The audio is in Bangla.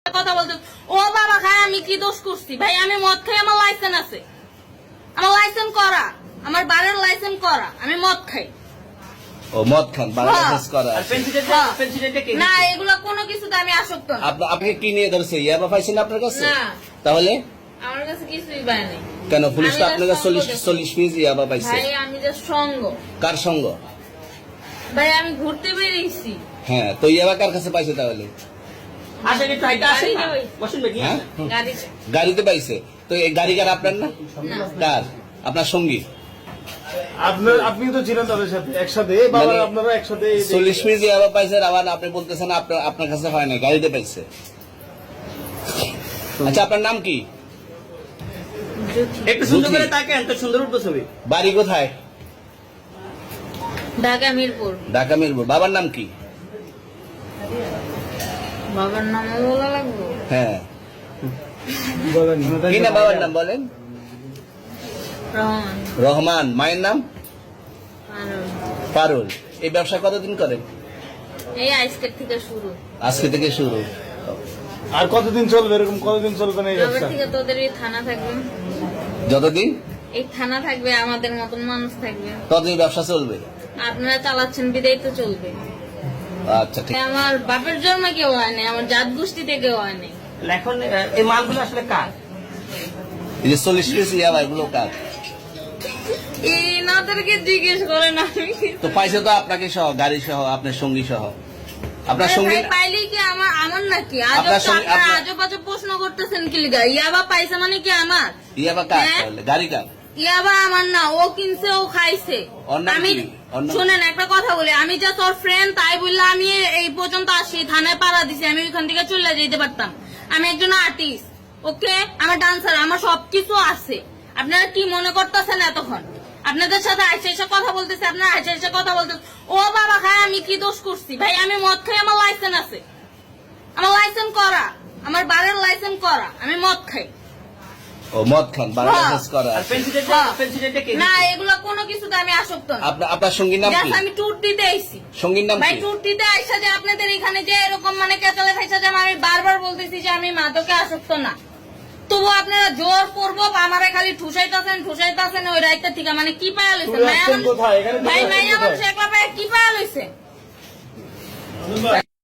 কথা বলতে ও বাবা খায় আমি কি দোষ করছি ভাই? আমি মদ খাই, আমার লাইসেন্স আছে, আমার লাইসেন্স করা, আমার বারের লাইসেন্স করা, আমি মদ খাই। ও মদ খান, বারের লাইসেন্স করা। না এগুলো কোনো কিছুতে আমি আসক্ত না। আপনি কি নিয়ে ধরছে? ইয়াবা পাইছেন আপনার কাছে? না তাহলে আমার কাছে কিছুই পাই নাই। কেন পুলিশ তো আপনার কাছে 40 পিস ইয়াবা পাইছে? ভাই আমি যে সঙ্গ। কার সঙ্গ? ভাই আমি ঘুরতে বেরিয়েছি। হ্যাঁ, তো ইয়াবা কার কাছে পাইছে তাহলে? গাড়িতে পাইছে। তো এই গাড়ি কার? আপনার না? কার? আপনার সঙ্গী? আপনি তো ছিলেন তাদের সাথে একসাথে, আপনারা একসাথে 40 পিস ইয়াবা পাইছে, আবার আপনি বলতেছেন আপনার কাছে হয় না, গাড়িতে পাইছে। আচ্ছা, আপনার নাম কি? একটু সুন্দর করে তাকে এত সুন্দর উঠবো ছবি। বাড়ি কোথায়? ঢাকা মিরপুর। ঢাকা মিরপুর। বাবার নাম কি? বাবার নাম বলা লাগবে? হ্যাঁ, বলেন কি না বাবার নাম বলেন? রহমান। রহমান। মায়ের নাম? পারুল। পারুল। এই ব্যবসা কতদিন করেন? এই আজকের থেকে শুরু। আজকে থেকে শুরু। আর কতদিন চলবে? এরকম কতদিন চলবে না এই এবার ব্যবসা? থেকে তোদের এই থানা থাকবে, যতদিন এই থানা থাকবে, আমাদের মতন মানুষ থাকবে। ততদিন ব্যবসা চলবে। আপনারা চালাচ্ছেন বিদায় তো চলবে। আচ্ছা, ঠিক। আমার বাপের জন্মে কেউ হয় নাই, আমার জাত গোষ্ঠীতে কেউ হয় নাই। এখন এই মালগুলো আসলে কার? এই যে 40 পিস ইয়াবা, এগুলো কার? এনাদেরকে জিজ্ঞেস করেন। আমি তো পাইছে তো আপনাকে সহ, গাড়ি সহ, আপনার সঙ্গী সহ। আপনার সঙ্গী পাইলে কি আমার নাকি? আপনার সঙ্গে- আপনার- আজব আজব প্রশ্ন করতেছেন কি লিগা? ইয়াবা পাইছে মানে কি আমার? ইয়াবা কার হ্যাঁ? তাহলে? গাড়ি কার? ইয়াবা আমার না, ও কিনছে, ও খাইছে। ওর নাম আমি কি? ওর নাম- শুনেন একটা কথা বলি, আমি যা তোর ফ্রেন্ড তাই বললে আমি এই পর্যন্ত আসি, থানায় পাড়া দিছি, আমি ওইখান থেকে চলে যেতে পারতাম। আমি একজন আর্টিস্ট, ওকে, আমার ডান্সার, আমার সবকিছু আছে। আপনারা কি মনে করতেছেন এতক্ষণ? আপনাদের সাথে আইসা এসে কথা বলতেছে, আপনারা আইসা এসে কথা বলতেছে ও বাবা খায় আমি কি দোষ করছি ভাই? আমি মদ খাই, আমার লাইসেন্স আছে, আমার লাইসেন্স করা, আমার বারের লাইসেন্স করা, আমি মদ খাই। ও মদ খান, বারের লাইসেন্স করা। আর পেন্সিলটা কে? না এগুলো কোনো কিছুতে আমি আসক্ত না। আপনার সঙ্গীর নাম কি? Just আমি ট্যুর দিতে আইছি। সঙ্গীর নাম ভাই কি? ট্যুর দিতে আইসা যে আপনাদের এখানে যে এরকম মানে কেচালে খাইসা যে আমি বারবার বলতেছি যে আমি মাদকে আসক্ত না, তবু আপনারা জোর করবো আমারে খালি ঠুসাইতাছেন ওই রাইতে থেকে। মানে কি পায়া লইছে? কোথায়? এখানে তো ভাই রাখছেন মাইয়া কোথায়? মানুষ একলা পায়ে কি পায়া লইছে?